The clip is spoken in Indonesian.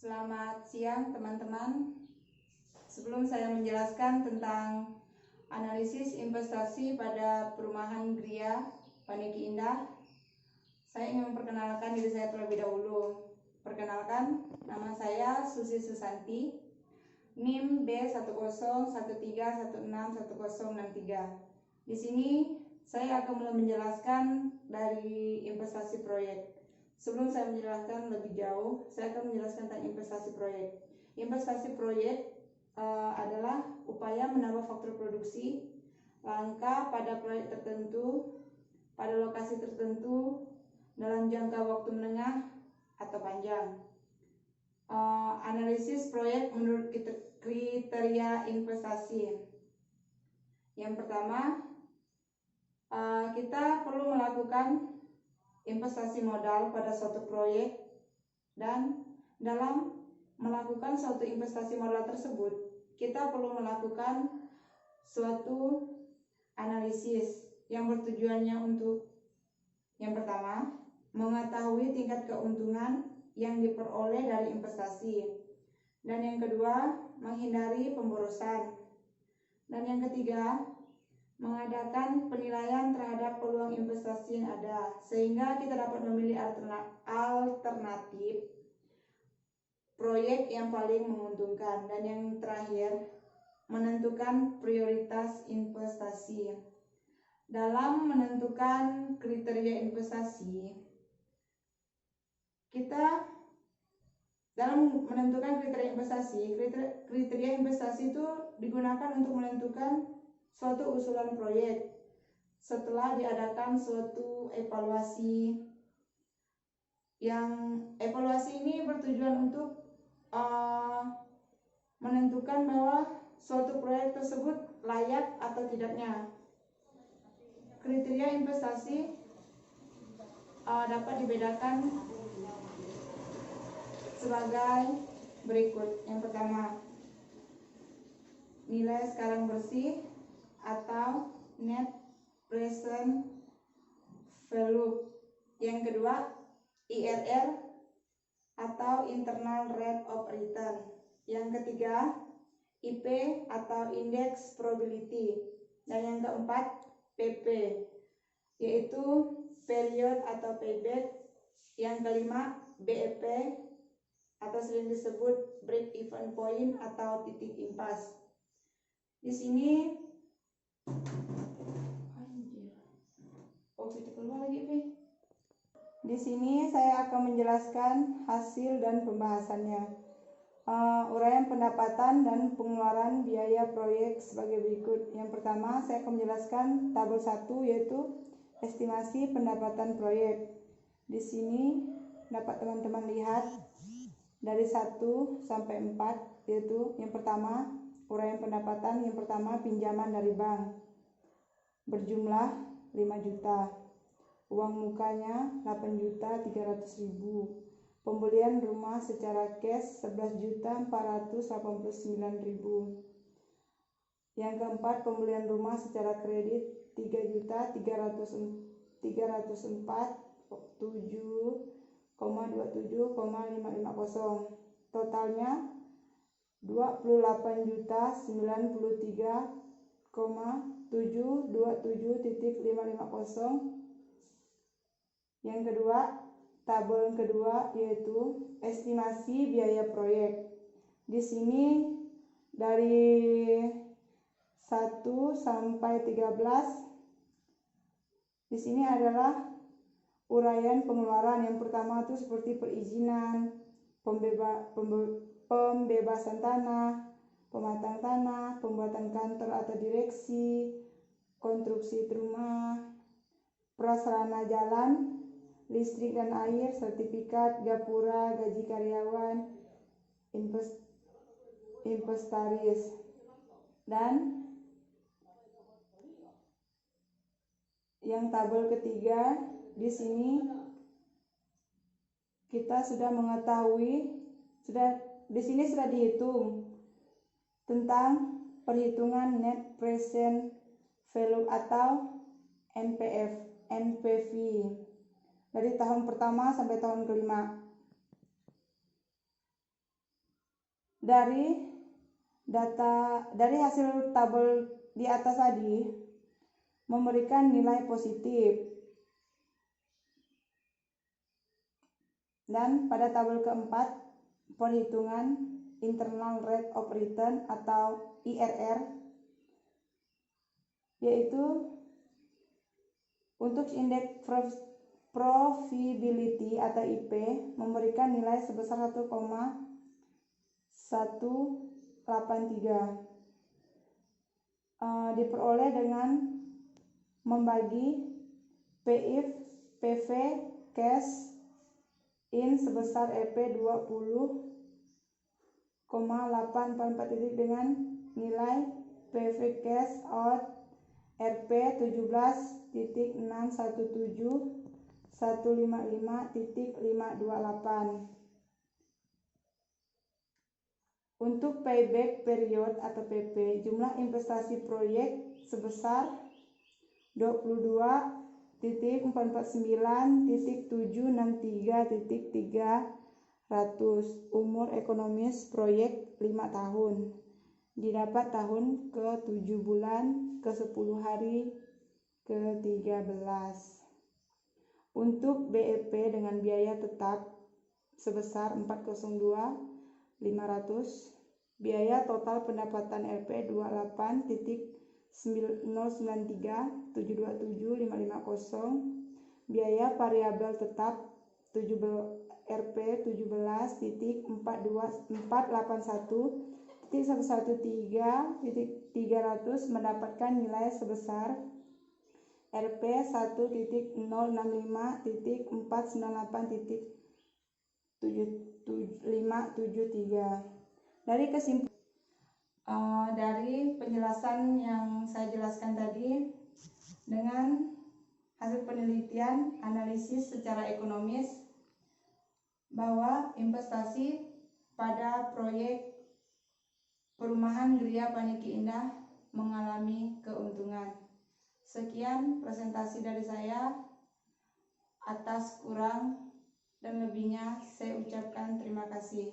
Selamat siang teman-teman. Sebelum saya menjelaskan tentang analisis investasi pada perumahan Gria Paniki Indah, saya ingin memperkenalkan diri saya terlebih dahulu. Perkenalkan, nama saya Susi Susanti, NIM B1013161063. Di sini saya akan mulai menjelaskan dari investasi proyek. Sebelum saya menjelaskan lebih jauh, saya akan menjelaskan tentang investasi proyek. Investasi proyek adalah upaya menambah faktor produksi langka pada proyek tertentu, pada lokasi tertentu, dalam jangka waktu menengah atau panjang. Analisis proyek menurut kriteria investasi. Yang pertama, kita perlu melakukan investasi modal pada suatu proyek, dan dalam melakukan suatu investasi modal tersebut kita perlu melakukan suatu analisis yang bertujuannya untuk yang pertama, mengetahui tingkat keuntungan yang diperoleh dari investasi, dan yang kedua, menghindari pemborosan, dan yang ketiga, mengadakan penilaian terhadap peluang investasi yang ada sehingga kita dapat memilih alternatif proyek yang paling menguntungkan, dan yang terakhir, menentukan prioritas investasi. Dalam menentukan kriteria investasi, kriteria investasi itu digunakan untuk menentukan suatu usulan proyek setelah diadakan suatu evaluasi. Yang evaluasi ini bertujuan untuk menentukan bahwa suatu proyek tersebut layak atau tidaknya. Kriteria investasi dapat dibedakan sebagai berikut. Yang pertama, nilai sekarang bersih atau net present value. Yang kedua, IRR atau internal rate of return. Yang ketiga, IP atau index probability. Dan yang keempat, PP, yaitu period atau payback. Yang kelima, BEP atau sering disebut break even point atau titik impas. Di sini Di sini saya akan menjelaskan hasil dan pembahasannya. Uraian pendapatan dan pengeluaran biaya proyek sebagai berikut. Yang pertama, saya akan menjelaskan tabel 1, yaitu estimasi pendapatan proyek. Di sini dapat teman-teman lihat dari 1 sampai 4, yaitu yang pertama, uraian pendapatan. Yang pertama, pinjaman dari bank berjumlah 5 juta. Uang mukanya 8.300.000. Pembelian rumah secara cash 11.489.000. Yang keempat, pembelian rumah secara kredit 3.337,550. Totalnya 28.937,727.550. Yang kedua, tabel kedua, yaitu estimasi biaya proyek. Di sini dari 1 sampai 13, di sini adalah uraian pengeluaran. Yang pertama itu seperti perizinan, pembebasan tanah, pematang tanah, pembuatan kantor atau direksi, konstruksi rumah, prasarana jalan, listrik dan air, sertifikat, gapura, gaji karyawan, inventaris. Dan yang tabel ketiga, di sini kita sudah mengetahui, di sini sudah dihitung tentang perhitungan net present value atau NPV dari tahun pertama sampai tahun kelima. Dari hasil tabel di atas tadi memberikan nilai positif. Dan pada tabel keempat, perhitungan internal rate of return atau IRR, yaitu untuk indeks profitability atau IP memberikan nilai sebesar 1,183, diperoleh dengan membagi PV cash in sebesar EP 20,844 titik dengan nilai PV cash out RP 17.617.155.528. Untuk payback period atau PP, jumlah investasi proyek sebesar 22.469.763.300. Umur ekonomis proyek 5 tahun. Didapat tahun ke-7 bulan, ke-10 hari, ke-13. Untuk BEP dengan biaya tetap sebesar 402.500. Biaya total pendapatan LP 28.093.727.550. Biaya variabel tetap RP 17.481.113.300 mendapatkan nilai sebesar RP 1.065.498.573. Dari penjelasan yang saya jelaskan tadi, dengan hasil penelitian analisis secara ekonomis bahwa investasi pada proyek perumahan Gria Paniki Indah mengalami keuntungan. Sekian presentasi dari saya. Atas kurang dan lebihnya saya ucapkan terima kasih.